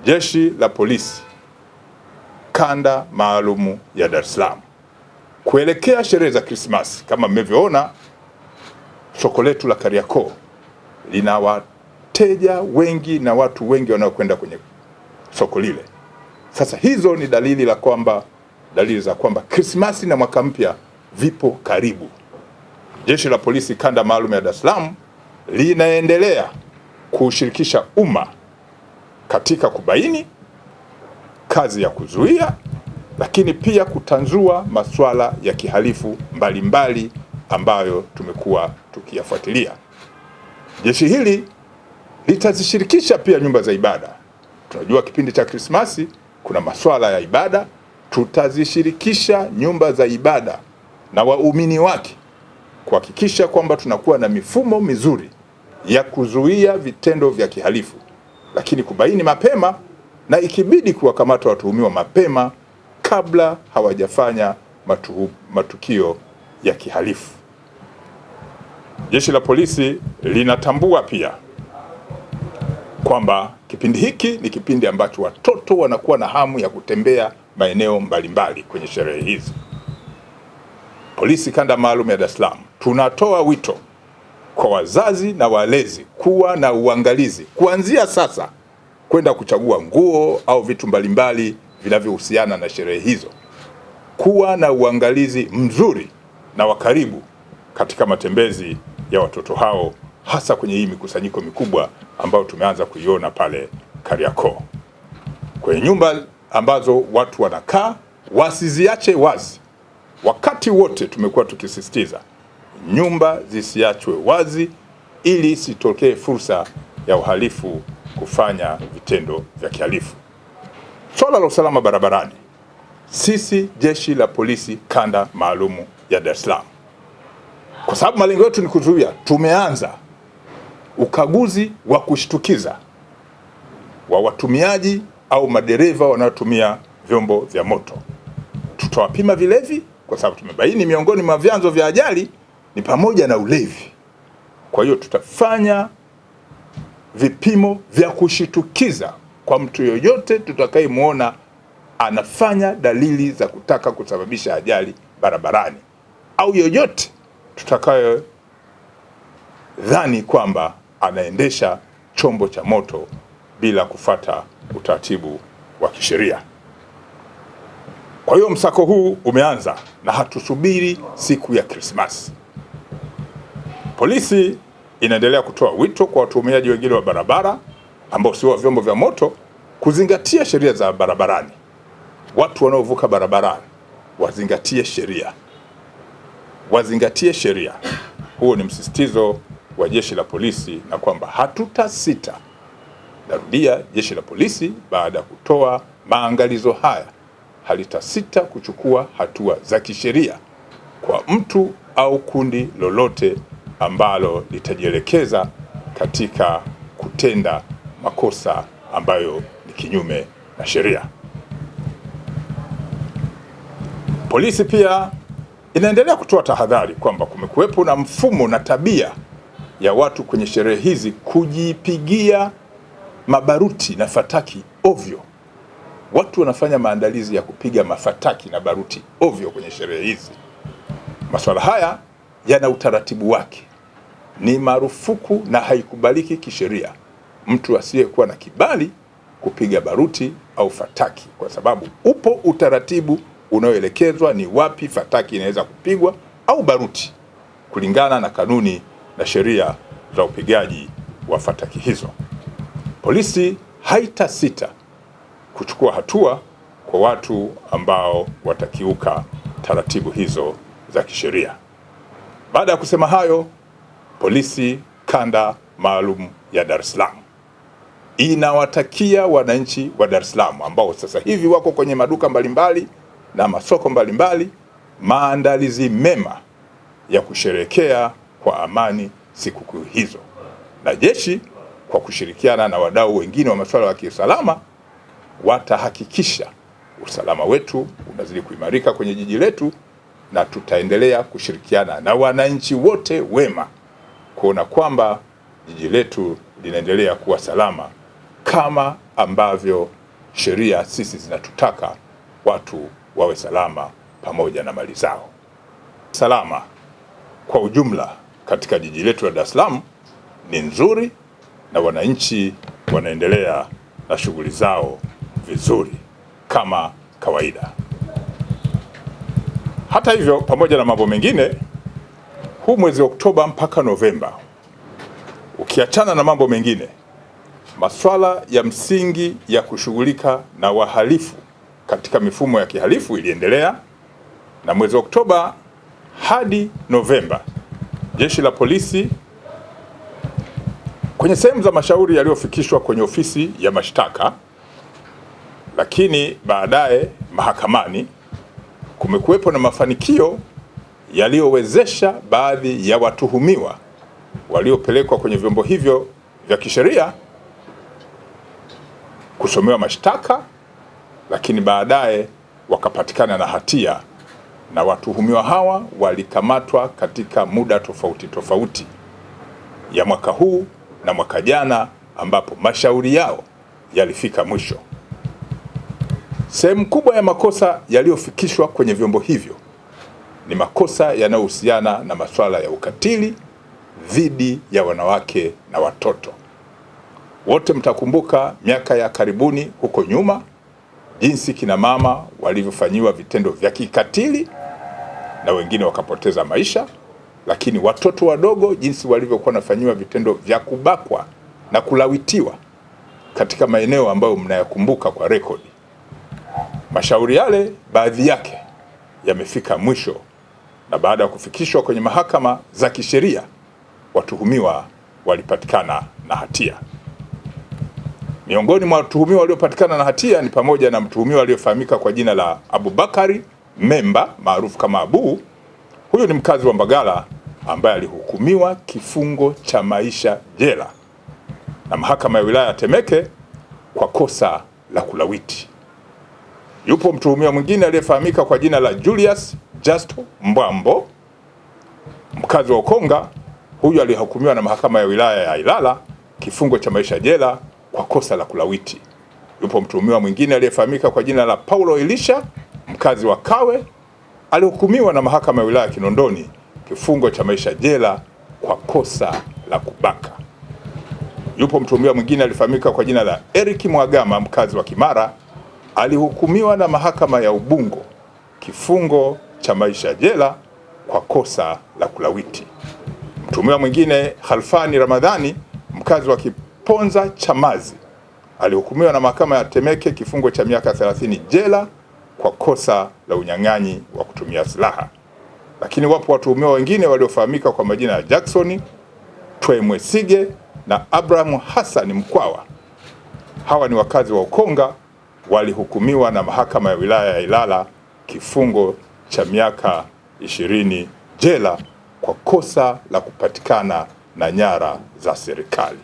Jeshi la Polisi Kanda Maalumu ya Dar es Salaam kuelekea sherehe za Krismasi. Kama mmevyoona, soko letu la Kariakoo lina wateja wengi na watu wengi wanaokwenda kwenye soko lile. Sasa hizo ni dalili za kwamba Krismasi na mwaka mpya vipo karibu. Jeshi la Polisi Kanda Maalum ya Dar es Salaam linaendelea kushirikisha umma katika kubaini kazi ya kuzuia, lakini pia kutanzua masuala ya kihalifu mbalimbali ambayo tumekuwa tukiyafuatilia. Jeshi hili litazishirikisha pia nyumba za ibada. Tunajua kipindi cha Krismasi kuna masuala ya ibada, tutazishirikisha nyumba za ibada na waumini wake kuhakikisha kwamba tunakuwa na mifumo mizuri ya kuzuia vitendo vya kihalifu, lakini kubaini mapema na ikibidi kuwakamata watuhumiwa mapema kabla hawajafanya matukio ya kihalifu. Jeshi la Polisi linatambua pia kwamba kipindi hiki ni kipindi ambacho watoto wanakuwa na hamu ya kutembea maeneo mbalimbali kwenye sherehe hizi. Polisi Kanda Maalum ya Dar es Salaam tunatoa wito kwa wazazi na walezi kuwa na uangalizi kuanzia sasa kwenda kuchagua nguo au vitu mbalimbali vinavyohusiana na sherehe hizo, kuwa na uangalizi mzuri na wa karibu katika matembezi ya watoto hao, hasa kwenye hii mikusanyiko mikubwa ambayo tumeanza kuiona pale Kariakoo. Kwenye nyumba ambazo watu wanakaa, wasiziache wazi. Wakati wote tumekuwa tukisisitiza nyumba zisiachwe wazi ili sitokee fursa ya uhalifu kufanya vitendo vya kihalifu. Swala la usalama barabarani, sisi Jeshi la Polisi Kanda Maalumu ya Dar es Salaam, kwa sababu malengo yetu ni kuzuia, tumeanza ukaguzi wa kushtukiza wa watumiaji au madereva wanaotumia vyombo vya moto. Tutawapima vilevi kwa sababu tumebaini miongoni mwa vyanzo vya ajali ni pamoja na ulevi. Kwa hiyo tutafanya vipimo vya kushitukiza kwa mtu yoyote tutakayemuona anafanya dalili za kutaka kusababisha ajali barabarani, au yoyote tutakayo dhani kwamba anaendesha chombo cha moto bila kufata utaratibu wa kisheria. Kwa hiyo msako huu umeanza na hatusubiri siku ya Krismasi. Polisi inaendelea kutoa wito kwa watumiaji wengine wa barabara ambao sio wa vyombo vya moto kuzingatia sheria za barabarani. Watu wanaovuka barabarani wazingatie sheria, wazingatie sheria. Huo ni msisitizo wa Jeshi la Polisi, na kwamba hatutasita. Narudia, Jeshi la Polisi baada ya kutoa maangalizo haya halitasita kuchukua hatua za kisheria kwa mtu au kundi lolote ambalo litajielekeza katika kutenda makosa ambayo ni kinyume na sheria. Polisi pia inaendelea kutoa tahadhari kwamba kumekuwepo na mfumo na tabia ya watu kwenye sherehe hizi kujipigia mabaruti na fataki ovyo. Watu wanafanya maandalizi ya kupiga mafataki na baruti ovyo kwenye sherehe hizi. Masuala haya yana utaratibu wake, ni marufuku na haikubaliki kisheria mtu asiyekuwa na kibali kupiga baruti au fataki, kwa sababu upo utaratibu unaoelekezwa ni wapi fataki inaweza kupigwa au baruti kulingana na kanuni na sheria za upigaji wa fataki hizo. Polisi haitasita kuchukua hatua kwa watu ambao watakiuka taratibu hizo za kisheria. Baada ya kusema hayo, Polisi Kanda Maalum ya Dar es Salaam inawatakia wananchi wa Dar es Salaam ambao sasa hivi wako kwenye maduka mbalimbali na masoko mbalimbali maandalizi mema ya kusherehekea kwa amani sikukuu hizo. Na jeshi kwa kushirikiana na wadau wengine wa masuala ya kiusalama watahakikisha usalama wetu unazidi kuimarika kwenye jiji letu, na tutaendelea kushirikiana na wananchi wote wema kuona kwamba jiji letu linaendelea kuwa salama kama ambavyo sheria sisi zinatutaka watu wawe salama pamoja na mali zao. Salama kwa ujumla katika jiji letu la Dar es Salaam ni nzuri na wananchi wanaendelea na shughuli zao vizuri kama kawaida. Hata hivyo, pamoja na mambo mengine, huu mwezi Oktoba mpaka Novemba, ukiachana na mambo mengine, masuala ya msingi ya kushughulika na wahalifu katika mifumo ya kihalifu iliendelea, na mwezi Oktoba hadi Novemba, Jeshi la Polisi kwenye sehemu za mashauri yaliyofikishwa kwenye ofisi ya mashtaka, lakini baadaye mahakamani, kumekuwepo na mafanikio yaliyowezesha baadhi ya watuhumiwa waliopelekwa kwenye vyombo hivyo vya kisheria kusomewa mashtaka, lakini baadaye wakapatikana na hatia, na watuhumiwa hawa walikamatwa katika muda tofauti tofauti ya mwaka huu na mwaka jana, ambapo mashauri yao yalifika mwisho. Sehemu kubwa ya makosa yaliyofikishwa kwenye vyombo hivyo ni makosa yanayohusiana na masuala ya ukatili dhidi ya wanawake na watoto. Wote mtakumbuka miaka ya karibuni huko nyuma, jinsi kina mama walivyofanyiwa vitendo vya kikatili na wengine wakapoteza maisha, lakini watoto wadogo jinsi walivyokuwa wanafanyiwa vitendo vya kubakwa na kulawitiwa katika maeneo ambayo mnayakumbuka kwa rekodi. Mashauri yale baadhi yake yamefika mwisho, na baada ya kufikishwa kwenye mahakama za kisheria, watuhumiwa walipatikana na hatia. Miongoni mwa watuhumiwa waliopatikana na hatia ni pamoja na mtuhumiwa aliyefahamika kwa jina la Abubakari Memba maarufu kama Abu. Huyu ni mkazi wa Mbagala ambaye alihukumiwa kifungo cha maisha jela na mahakama ya wilaya ya Temeke kwa kosa la kulawiti. Yupo mtuhumiwa mwingine aliyefahamika kwa jina la Julius Justo Mbwambo, mkazi wa Ukonga. Huyu alihukumiwa na mahakama ya wilaya ya Ilala kifungo cha maisha jela kwa kosa la kulawiti. Yupo mtuhumiwa mwingine aliyefahamika kwa jina la Paulo Elisha, mkazi wa Kawe, alihukumiwa na mahakama ya wilaya ya Kinondoni kifungo cha maisha jela kwa kosa la kubaka. Yupo mtuhumiwa mwingine alifahamika kwa jina la Eric Mwagama, mkazi wa Kimara, alihukumiwa na mahakama ya Ubungo kifungo cha maisha jela kwa kosa la kulawiti. Mtuhumiwa mwingine Khalfani Ramadhani, mkazi wa Kiponza Chamazi, alihukumiwa na mahakama ya Temeke kifungo cha miaka 30 jela kwa kosa la unyang'anyi wa kutumia silaha. Lakini wapo watuhumiwa wengine waliofahamika kwa majina ya Jackson Twemwesige na Abraham Hassan Mkwawa. Hawa ni wakazi wa Ukonga, walihukumiwa na mahakama ya wilaya ya Ilala kifungo cha miaka 20 jela kwa kosa la kupatikana na nyara za serikali.